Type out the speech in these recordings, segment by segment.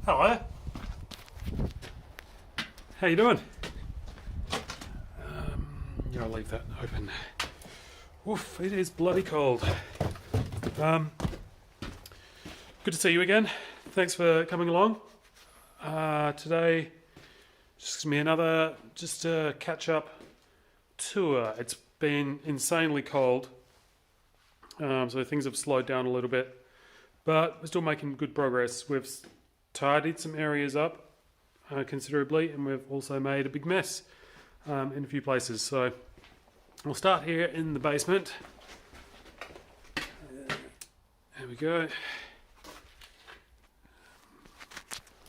Hello. How you doing? Yeah, I'll leave that open. Oof, it is bloody cold. Good to see you again. Thanks for coming along. Today, just me another a catch-up tour. It's been insanely cold, so things have slowed down a little bit, but we're still making good progress. We've tidied some areas up considerably, and we've also made a big mess in a few places. So we'll start here in the basement. There we go.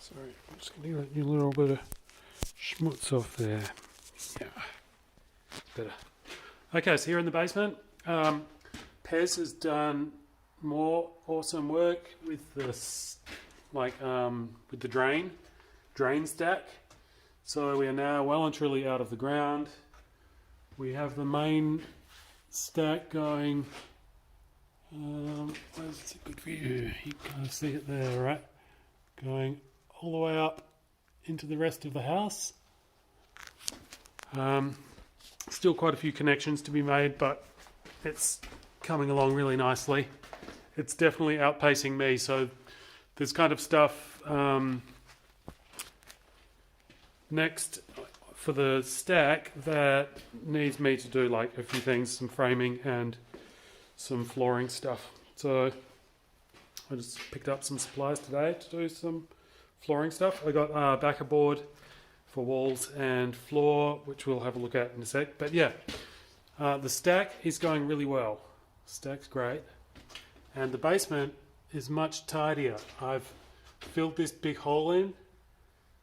Sorry, I'm just going to get you a little bit of schmutz off there. Yeah, better. Okay, so here in the basement, Pez has done more awesome work with this, with the drain stack. So we are now well and truly out of the ground. We have the main stack going. Where's a good view? You can kind of see it there, right? Going all the way up into the rest of the house. Still quite a few connections to be made, but it's coming along really nicely. It's definitely outpacing me, so there's kind of stuff next for the stack that needs me to do like a few things, some framing and some flooring stuff. So I just picked up some supplies today to do some flooring stuff. I got backer board for walls and floor, which we'll have a look at in a sec. But yeah, the stack is going really well. Stack's great. And the basement is much tidier. I've filled this big hole in.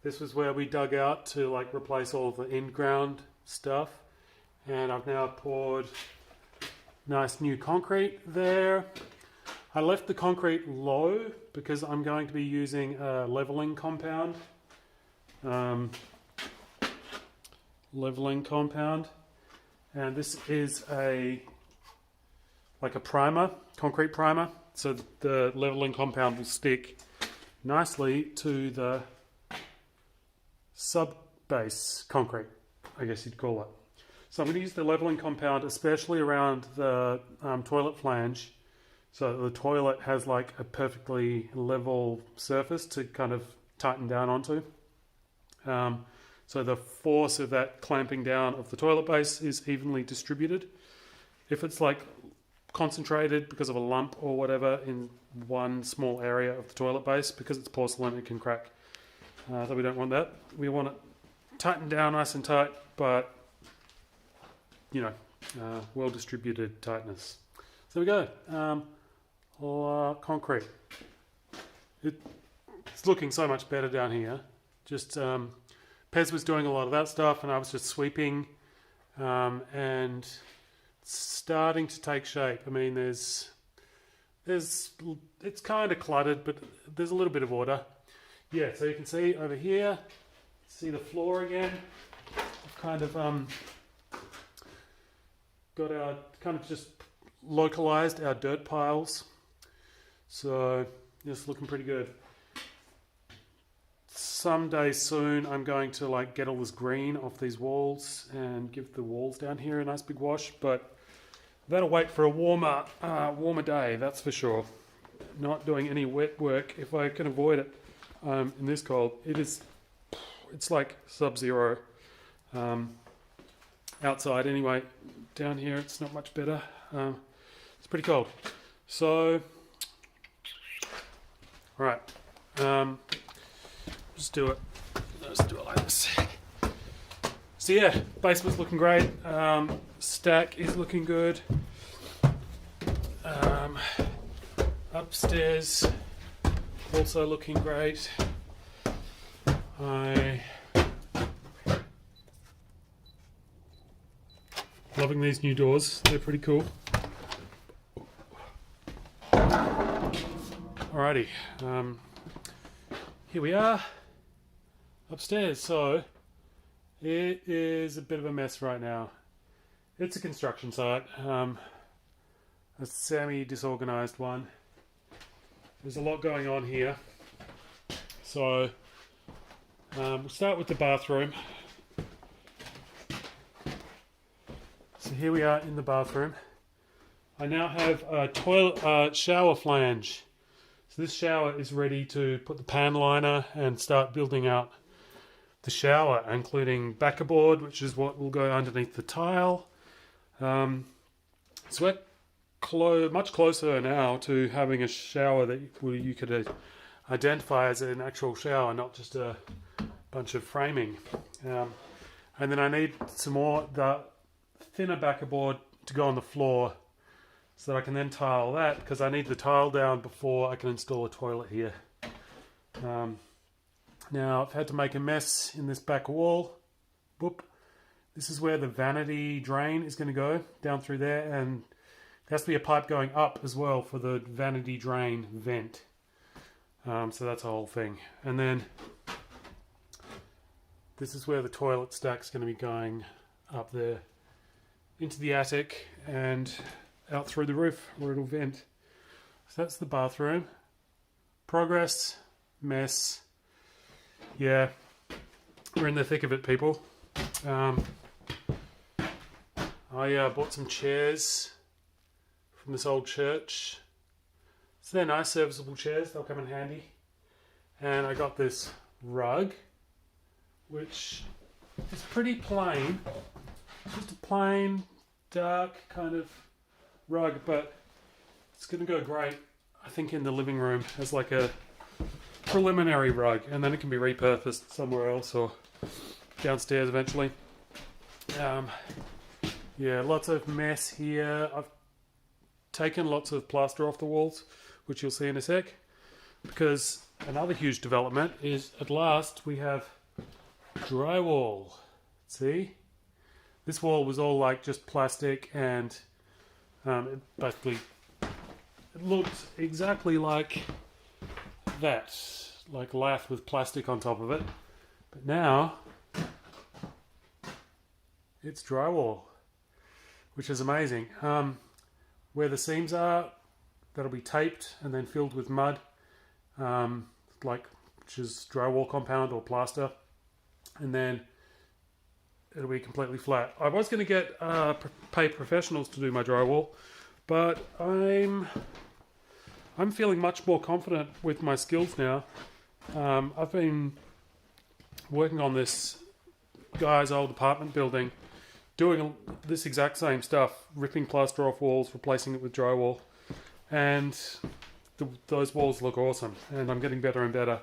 This was where we dug out to replace all the in-ground stuff. And I've now poured nice new concrete there. I left the concrete low because I'm going to be using a leveling compound. And this is a primer, concrete primer, so the leveling compound will stick nicely to the sub-base concrete, I guess you'd call it. So I'm going to use the leveling compound especially around the toilet flange, so the toilet has a perfectly level surface to kind of tighten down onto. So the force of that clamping down of the toilet base is evenly distributed. If it's concentrated because of a lump or whatever in one small area of the toilet base, because it's porcelain, it can crack. So we don't want that. We want it tightened down nice and tight, but well distributed tightness. So there we go. Concrete. It's looking so much better down here. Just Pez was doing a lot of that stuff, and I was just sweeping, and it's starting to take shape. I mean, it's kind of cluttered, but there's a little bit of order. Yeah, so you can see over here, see the floor again. I've kind of got our just localized our dirt piles, so it's looking pretty good. Someday soon I'm going to get all this green off these walls and give the walls down here a nice big wash, but that'll wait for a warmer day, that's for sure. Not doing any wet work if I can avoid it in this cold. It's like sub-zero outside anyway. Down here it's not much better. It's pretty cold. So alright, let's do it like this. So yeah, basement's looking great. Stack is looking good. Upstairs also looking great. Loving these new doors, they're pretty cool. Alrighty, here we are upstairs. So it is a bit of a mess right now. It's a construction site, a semi-disorganized one. There's a lot going on here. So we'll start with the bathroom. So here we are in the bathroom. I now have a toilet shower flange. So this shower is ready to put the pan liner and start building out the shower, including backer board, which is what will go underneath the tile. So we're much closer now to having a shower that you could identify as an actual shower, not just a bunch of framing. And then I need some more, the thinner backer board to go on the floor so that I can then tile that, because I need the tile down before I can install a toilet here. Now I've had to make a mess in this back wall. Boop. This is where the vanity drain is going to go, down through there, and there has to be a pipe going up as well for the vanity drain vent. So that's the whole thing. And then this is where the toilet stack's going to be going up there into the attic and out through the roof where it'll vent. So that's the bathroom. Progress, mess. Yeah, we're in the thick of it, people. I bought some chairs from this old church. So they're nice, serviceable chairs. They'll come in handy. And I got this rug, which is pretty plain. It's just a plain, dark kind of rug, but it's going to go great, I think, in the living room as like a preliminary rug, and then it can be repurposed somewhere else or downstairs eventually. Yeah, lots of mess here. I've taken lots of plaster off the walls, which you'll see in a sec, because another huge development is at last we have drywall. See? This wall was all like just plastic, and it basically it looked exactly like that, like lath with plastic on top of it. But now it's drywall, which is amazing. Where the seams are, that'll be taped and then filled with mud, which is drywall compound or plaster, and then it'll be completely flat. I was going to get pay professionals to do my drywall, but I'm feeling much more confident with my skills now. I've been working on this guy's old apartment building, doing this exact same stuff, ripping plaster off walls, replacing it with drywall, and those walls look awesome, and I'm getting better and better.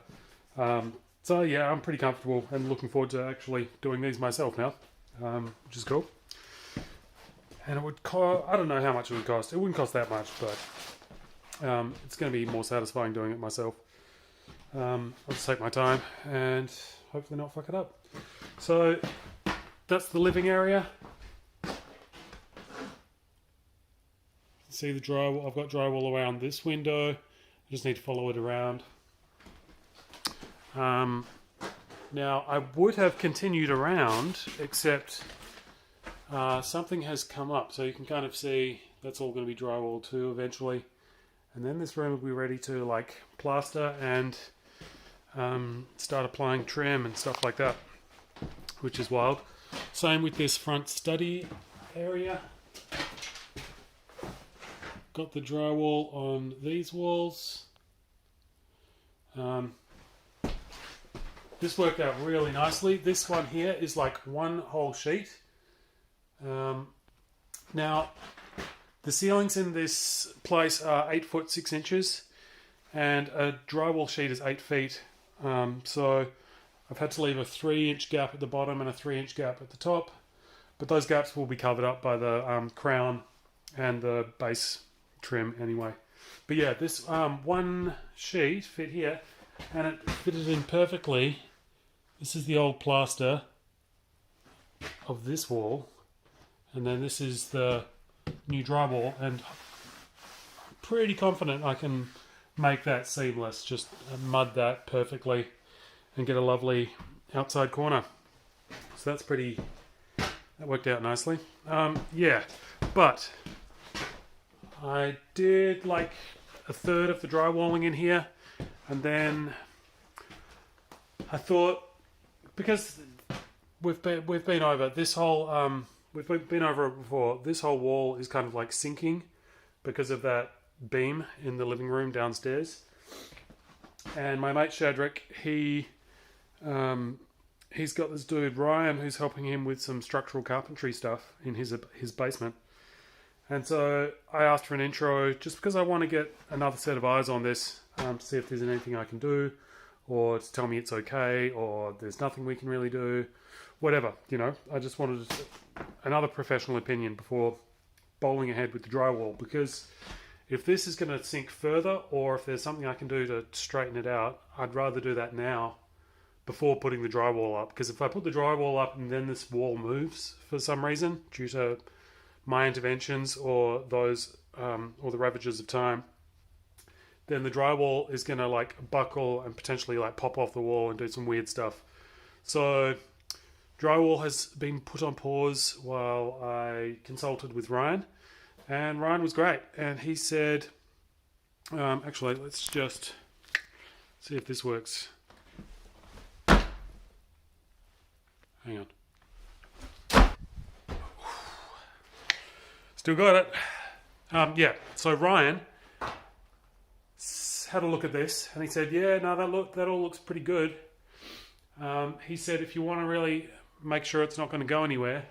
So yeah, I'm pretty comfortable and looking forward to actually doing these myself now, which is cool. And it would cost, I don't know how much it would cost. It wouldn't cost that much, but it's going to be more satisfying doing it myself. I'll just take my time and hopefully not fuck it up. So that's the living area. See the drywall? I've got drywall around this window. I just need to follow it around. Now I would have continued around, except something has come up. So you can kind of see that's all going to be drywall too eventually. And then this room will be ready to like plaster and start applying trim and stuff like that, which is wild. Same with this front study area. Got the drywall on these walls. This worked out really nicely. This one here is like one whole sheet. Now, the ceilings in this place are 8 foot 6 inches, and a drywall sheet is 8 feet. So I've had to leave a 3-inch gap at the bottom and a 3-inch gap at the top, but those gaps will be covered up by the crown and the base trim anyway. But yeah, this one sheet fit here, and it fitted in perfectly. This is the old plaster of this wall, and then this is the new drywall, and I'm pretty confident I can make that seamless, just mud that perfectly and get a lovely outside corner. So that's pretty, that worked out nicely. Yeah, but I did like a third of the drywalling in here, and then I thought, because we've been over this whole we've been over it before. This whole wall is kind of like sinking because of that beam in the living room downstairs. And my mate Shadrick, he's got this dude Ryan who's helping him with some structural carpentry stuff in his basement. And so I asked for an intro just because I want to get another set of eyes on this, to see if there's anything I can do, or to tell me it's okay, or there's nothing we can really do, whatever, you know. I just wanted another professional opinion before bowling ahead with the drywall, because if this is going to sink further, or if there's something I can do to straighten it out, I'd rather do that now before putting the drywall up. Because if I put the drywall up and then this wall moves for some reason due to my interventions or those or the ravages of time, then the drywall is going to like buckle and potentially like pop off the wall and do some weird stuff. So drywall has been put on pause while I consulted with Ryan, and Ryan was great. And he said, actually, let's just see if this works. Hang on. Still got it. Yeah, so Ryan had a look at this and he said, yeah, no, that all looks pretty good. He said, if you want to really make sure it's not going to go anywhere,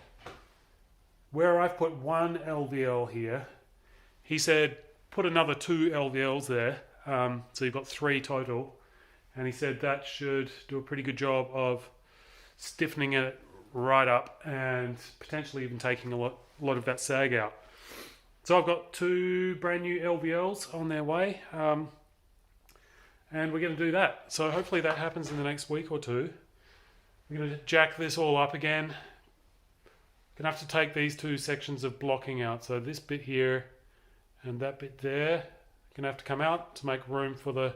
where I've put one LVL here, he said, put another 2 LVLs there. So you've got 3 total. And he said that should do a pretty good job of stiffening it right up and potentially even taking a lot of that sag out. So I've got 2 brand new LVLs on their way, and we're going to do that. So hopefully that happens in the next week or 2. We're going to jack this all up again. Going to have to take these 2 sections of blocking out. So this bit here and that bit there going to have to come out to make room for the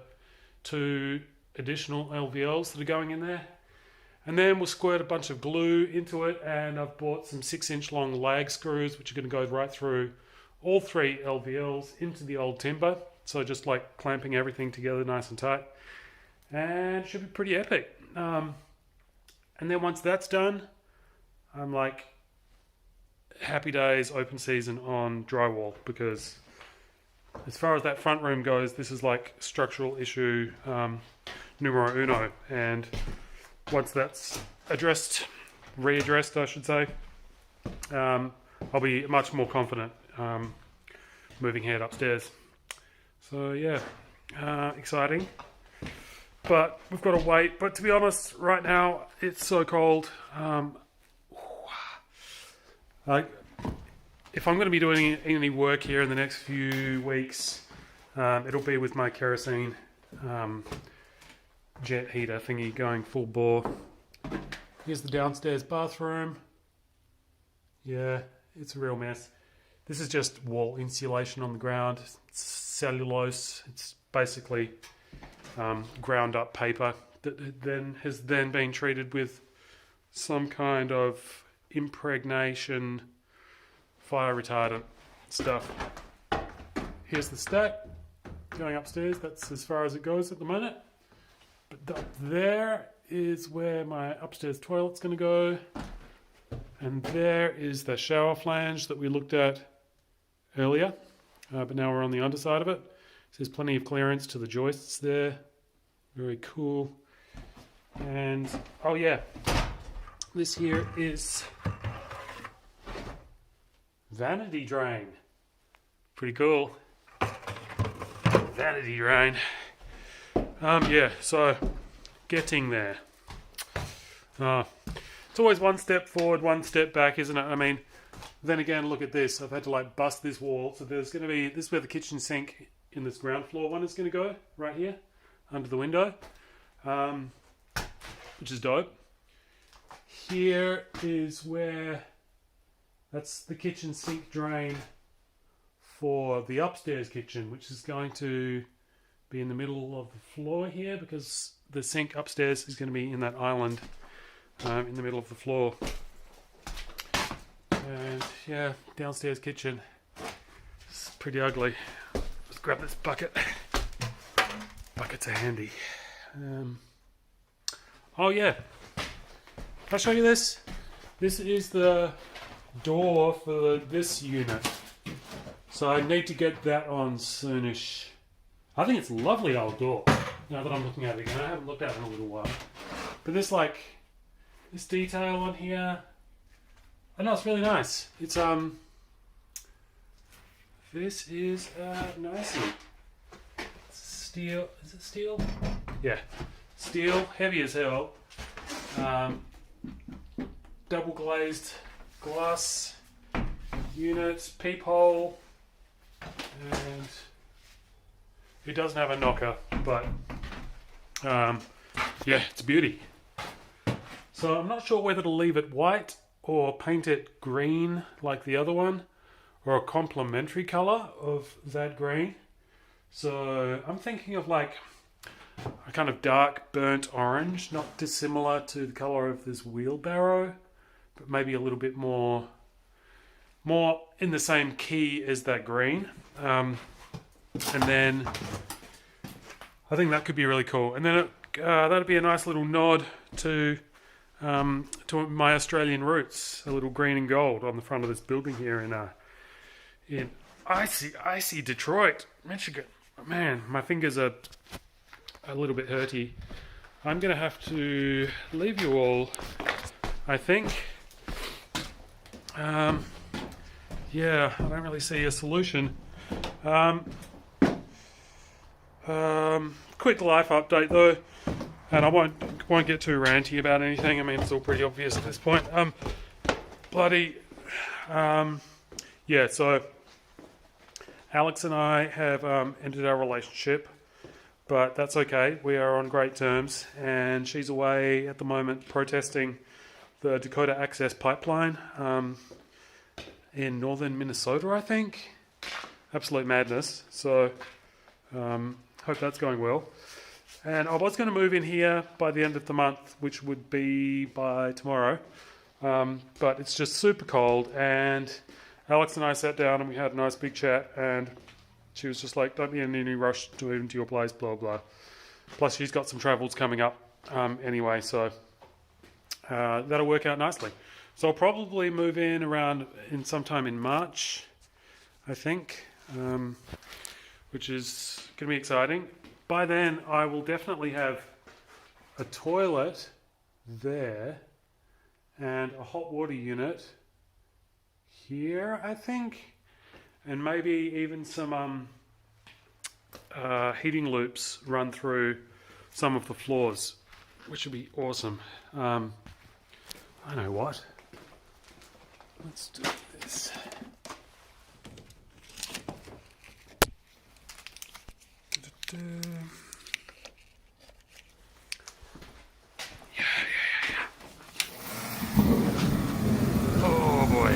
2 additional LVLs that are going in there. And then we'll squirt a bunch of glue into it, and I've bought some 6-inch long lag screws which are going to go right through all 3 LVLs into the old timber. So just like clamping everything together nice and tight. And it should be pretty epic. And then once that's done, I'm like, happy days, open season on drywall, because as far as that front room goes, this is like structural issue numero uno. And once that's readdressed, I should say, I'll be much more confident moving ahead upstairs. So yeah, exciting. But we've got to wait. But to be honest, right now it's so cold. If I'm going to be doing any work here in the next few weeks, it'll be with my kerosene jet heater thingy going full bore. Here's the downstairs bathroom. Yeah, it's a real mess. This is just wall insulation on the ground. It's cellulose. It's basically ground up paper that then has been treated with some kind of impregnation fire retardant stuff. Here's the stack going upstairs. That's as far as it goes at the moment. But up there is where my upstairs toilet's going to go. And there is the shower flange that we looked at earlier. But now we're on the underside of it. So there's plenty of clearance to the joists there. Very cool. And, oh yeah, this here is vanity drain. Pretty cool. Vanity drain. Yeah, so getting there. It's always one step forward, one step back, isn't it? I mean, then again, look at this. I've had to like bust this wall. So there's going to be, this is where the kitchen sink in this ground floor one is going to go, right here, under the window, which is dope. Here is where, that's the kitchen sink drain for the upstairs kitchen, which is going to be in the middle of the floor here, because the sink upstairs is going to be in that island in the middle of the floor. And yeah, downstairs kitchen. It's pretty ugly. Let's grab this bucket. Buckets are handy. Oh yeah. Can I show you this? This is the door for this unit. So I need to get that on soonish. I think it's a lovely old door. Now that I'm looking at it again, I haven't looked at it in a little while. But this this detail on here, I know it's really nice. It's this is nicely steel. Is it steel? Yeah, steel, heavy as hell. Double glazed glass unit, peephole, and it doesn't have a knocker, but yeah, it's a beauty. So I'm not sure whether to leave it white or paint it green like the other one, or a complementary color of that green. So I'm thinking of like a kind of dark burnt orange, not dissimilar to the color of this wheelbarrow, but maybe a little bit more in the same key as that green. And then I think that could be really cool. And then that'd be a nice little nod to my Australian roots, a little green and gold on the front of this building here in icy Detroit, Michigan. Man, my fingers are a little bit hurty. I'm gonna have to leave you all, I think. Yeah, I don't really see a solution. Quick life update though, and I won't get too ranty about anything. I mean, it's all pretty obvious at this point. Yeah, so Alex and I have ended our relationship, but that's okay. We are on great terms, and she's away at the moment protesting the Dakota Access Pipeline in northern Minnesota, I think. Absolute madness. So hope that's going well. And I was going to move in here by the end of the month, which would be by tomorrow. But it's just super cold, and Alex and I sat down and we had a nice big chat, and she was just like, don't be in any rush to move into your place, blah, blah. Plus she's got some travels coming up anyway, so that'll work out nicely. So I'll probably move in sometime in March, I think, which is going to be exciting. By then, I will definitely have a toilet there and a hot water unit here, I think, and maybe even some heating loops run through some of the floors, which would be awesome. I know what. Let's do this. Yeah. Oh boy.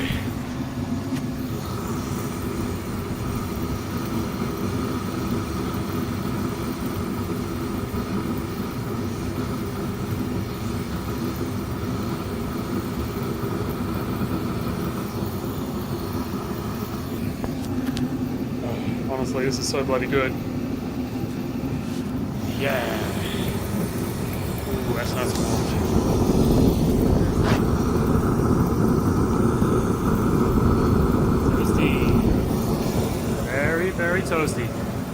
Honestly, this is so bloody good. Yeah. Ooh, that's nice and warm. Toasty. Very, very toasty.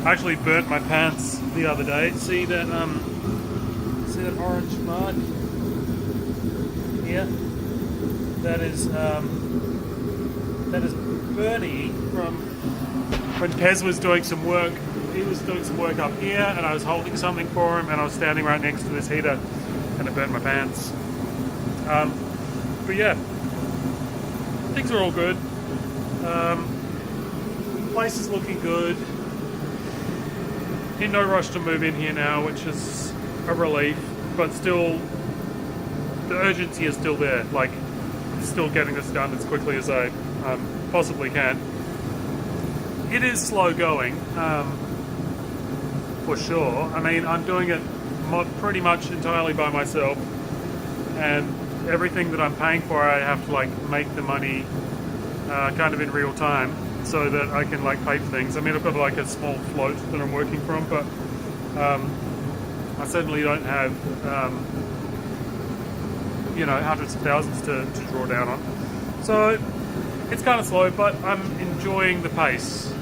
I actually burnt my pants the other day. See that orange mark here? That is Bernie from when Pez was doing some work. He was doing some work up here, and I was holding something for him, and I was standing right next to this heater, and it burnt my pants. But yeah, things are all good. Place is looking good. In no rush to move in here now, which is a relief, but still, the urgency is still there. Like, still getting this done as quickly as I possibly can. It is slow going. For sure. I mean, I'm doing it pretty much entirely by myself, and everything that I'm paying for, I have to like make the money kind of in real time so that I can like pay for things. I mean, I've got like a small float that I'm working from, but I certainly don't have hundreds of thousands to draw down on. So it's kind of slow, but I'm enjoying the pace.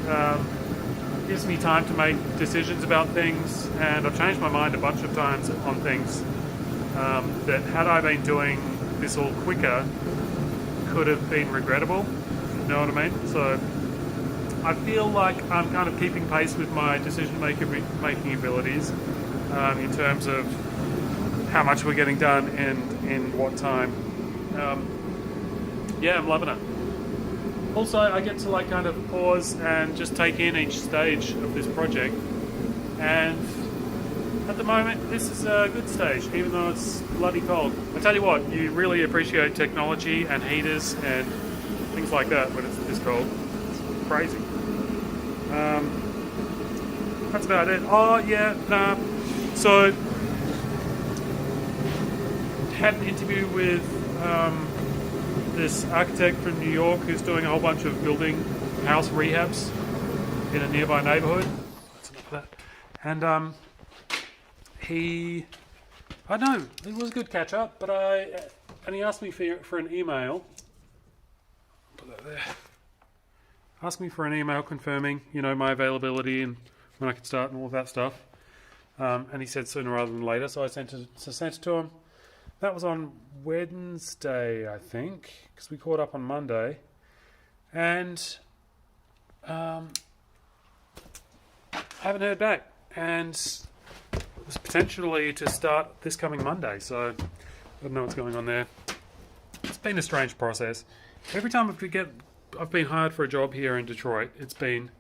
Gives me time to make decisions about things, and I've changed my mind a bunch of times on things that had I been doing this all quicker could have been regrettable. You know what I mean? So I feel like I'm kind of keeping pace with my decision-making abilities in terms of how much we're getting done and in what time. Yeah, I'm loving it. Also, I get to kind of pause and just take in each stage of this project, and at the moment this is a good stage, even though it's bloody cold. I tell you what, you really appreciate technology and heaters and things like that when it's this cold. It's crazy. That's about it. Oh yeah, nah. So had an interview with this architect from New York who's doing a whole bunch of building house rehabs in a nearby neighborhood. That's enough of that. And I don't know, it was a good catch up, but he asked me for an email. Put that there. Asked me for an email confirming, my availability and when I could start and all of that stuff. And he said sooner rather than later, so I sent it to him. That was on Wednesday, I think, because we caught up on Monday. And I haven't heard back. And it was potentially to start this coming Monday, so I don't know what's going on there. It's been a strange process. Every time I've been hired for a job here in Detroit, it's been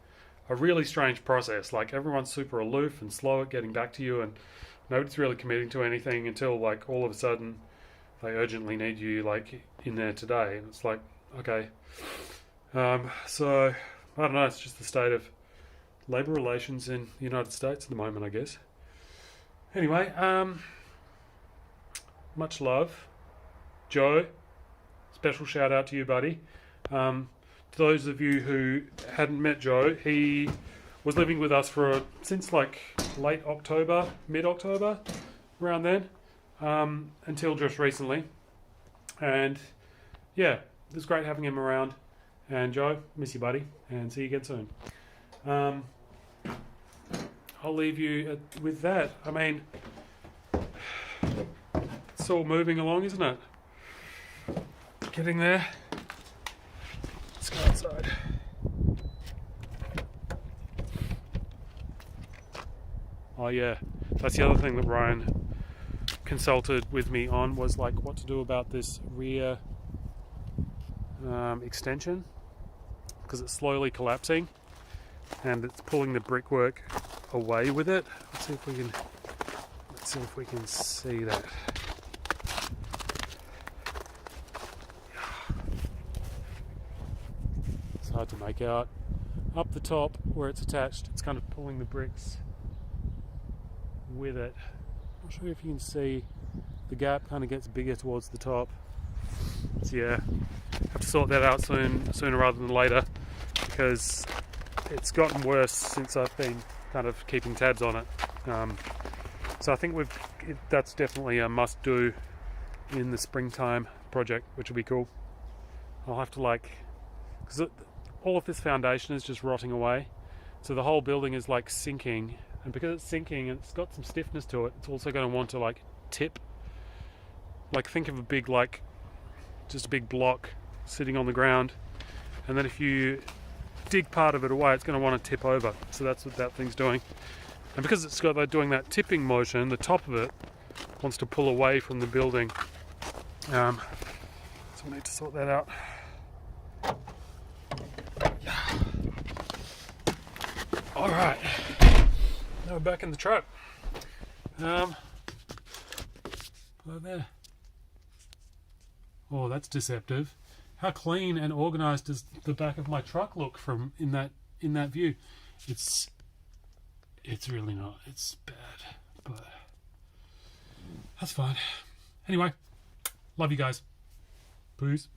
a really strange process. Like, everyone's super aloof and slow at getting back to you, and nobody's really committing to anything until all of a sudden they urgently need you in there today, and it's like, okay. So I don't know, it's just the state of labour relations in the United States at the moment, I guess. Anyway, much love. Joe, special shout out to you, buddy. To those of you who hadn't met Joe, he was living with us since late October, mid-October, around then, until just recently. And yeah, it was great having him around. And Joe, miss you, buddy, and see you again soon. I'll leave you with that. I mean, it's all moving along, isn't it? Getting there. Let's go outside. Oh yeah, that's the other thing that Ryan consulted with me on, was what to do about this rear extension, because it's slowly collapsing and it's pulling the brickwork away with it. Let's see if we can see that. It's hard to make out. Up the top where it's attached, it's kind of pulling the bricks with it. Not sure if you can see the gap kind of gets bigger towards the top. So yeah, have to sort that out sooner rather than later, because it's gotten worse since I've been kind of keeping tabs on it. So I think that's definitely a must do in the springtime project, which will be cool. I'll have to because all of this foundation is just rotting away, so the whole building is sinking. And because it's sinking and it's got some stiffness to it, it's also going to want to tip. Think of a big just a big block sitting on the ground, and then if you dig part of it away, it's going to want to tip over. So that's what that thing's doing. And because it's got doing that tipping motion, the top of it wants to pull away from the building. So we need to sort that out. Yeah. All right. Now we're back in the truck. Over there. Oh, that's deceptive. How clean and organised does the back of my truck look from in that view? It's really not. It's bad, but that's fine. Anyway, love you guys. Peace.